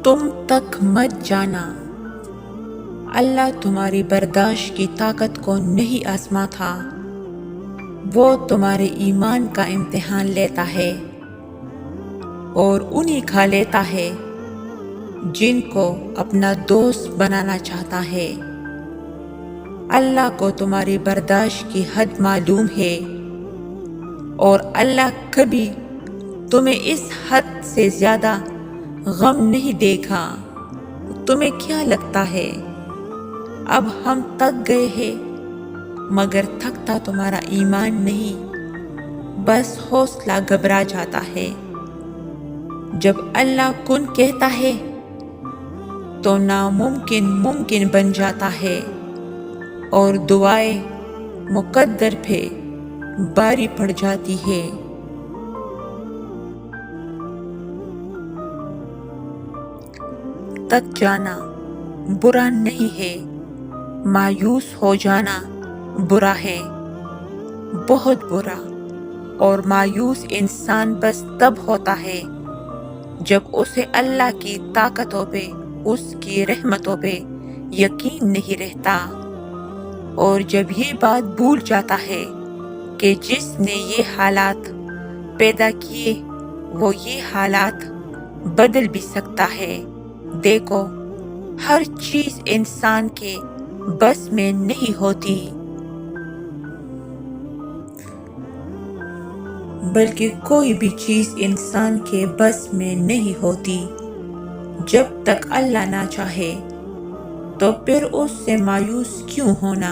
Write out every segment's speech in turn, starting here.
تم تک مت جانا، اللہ تمہاری برداشت کی طاقت کو نہیں آزماتا، وہ تمہارے ایمان کا امتحان لیتا ہے اور انہی کھا لیتا ہے جن کو اپنا دوست بنانا چاہتا ہے۔ اللہ کو تمہاری برداشت کی حد معلوم ہے اور اللہ کبھی تمہیں اس حد سے زیادہ غم نہیں دے گا۔ تمہیں کیا لگتا ہے اب ہم تک گئے ہیں، مگر تھکتا تمہارا ایمان نہیں، بس حوصلہ گھبرا جاتا ہے۔ جب اللہ کن کہتا ہے تو ناممکن ممکن بن جاتا ہے اور دعائیں مقدر پہ باری پڑ جاتی ہے۔ تک جانا برا نہیں ہے، مایوس ہو جانا برا ہے، بہت برا۔ اور مایوس انسان بس تب ہوتا ہے جب اسے اللہ کی طاقتوں پہ، اس کی رحمتوں پہ یقین نہیں رہتا، اور جب یہ بات بھول جاتا ہے کہ جس نے یہ حالات پیدا کیے وہ یہ حالات بدل بھی سکتا ہے۔ دیکھو، ہر چیز انسان کے بس میں نہیں ہوتی، بلکہ کوئی بھی چیز انسان کے بس میں نہیں ہوتی جب تک اللہ نہ چاہے۔ تو پھر اس سے مایوس کیوں ہونا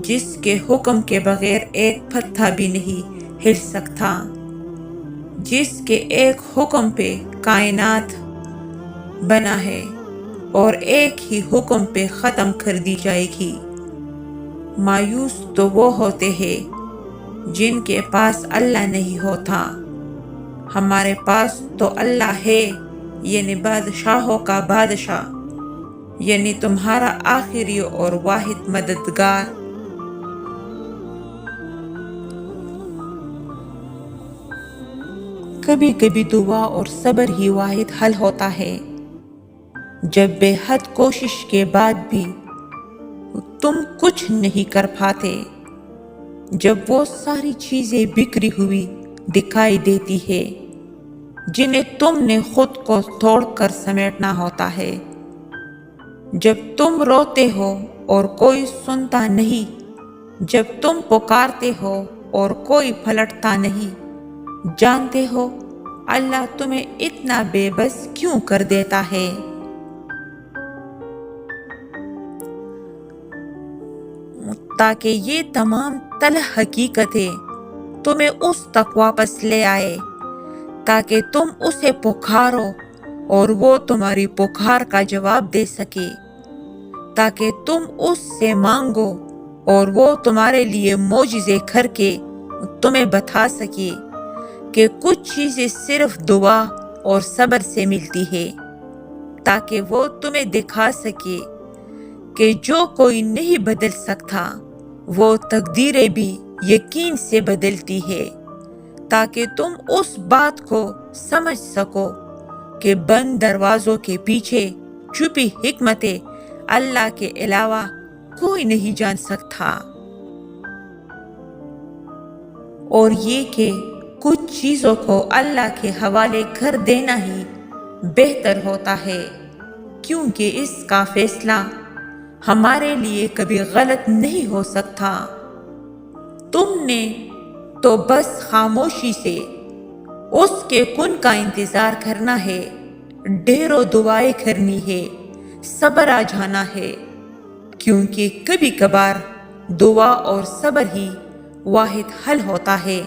جس کے حکم کے بغیر ایک پتہ بھی نہیں ہل سکتا، جس کے ایک حکم پہ کائنات بنا ہے اور ایک ہی حکم پہ ختم کر دی جائے گی۔ مایوس تو وہ ہوتے ہیں جن کے پاس اللہ نہیں ہوتا۔ ہمارے پاس تو اللہ ہے، یعنی بادشاہوں کا بادشاہ، یعنی تمہارا آخری اور واحد مددگار۔ کبھی کبھی دعا اور صبر ہی واحد حل ہوتا ہے۔ جب بے حد کوشش کے بعد بھی تم کچھ نہیں کر پاتے، جب وہ ساری چیزیں بکھری ہوئی دکھائی دیتی ہے جنہیں تم نے خود کو توڑ کر سمیٹنا ہوتا ہے، جب تم روتے ہو اور کوئی سنتا نہیں، جب تم پکارتے ہو اور کوئی پلٹتا نہیں، جانتے ہو اللہ تمہیں اتنا بے بس کیوں کر دیتا ہے؟ تاکہ یہ تمام تلخ حقیقتیں تمہیں اس تک واپس لے آئے، تاکہ تم اسے پکارو اور وہ تمہاری پکار کا جواب دے سکے، تاکہ تم اس سے مانگو اور وہ تمہارے لیے معجزے کر کے تمہیں بتا سکے کہ کچھ چیزیں صرف دعا اور صبر سے ملتی ہے، تاکہ وہ تمہیں دکھا سکے کہ جو کوئی نہیں بدل سکتا وہ تقدیریں بھی یقین سے بدلتی ہے، تاکہ تم اس بات کو سمجھ سکو کہ بند دروازوں کے پیچھے چھپی حکمتیں اللہ کے علاوہ کوئی نہیں جان سکتا، اور یہ کہ کچھ چیزوں کو اللہ کے حوالے کر دینا ہی بہتر ہوتا ہے، کیونکہ اس کا فیصلہ ہمارے لیے کبھی غلط نہیں ہو سکتا۔ تم نے تو بس خاموشی سے اس کے کن کا انتظار کرنا ہے، ڈھیروں دعائیں کرنی ہے، صبر آ جانا ہے، کیونکہ کبھی کبھار دعا اور صبر ہی واحد حل ہوتا ہے۔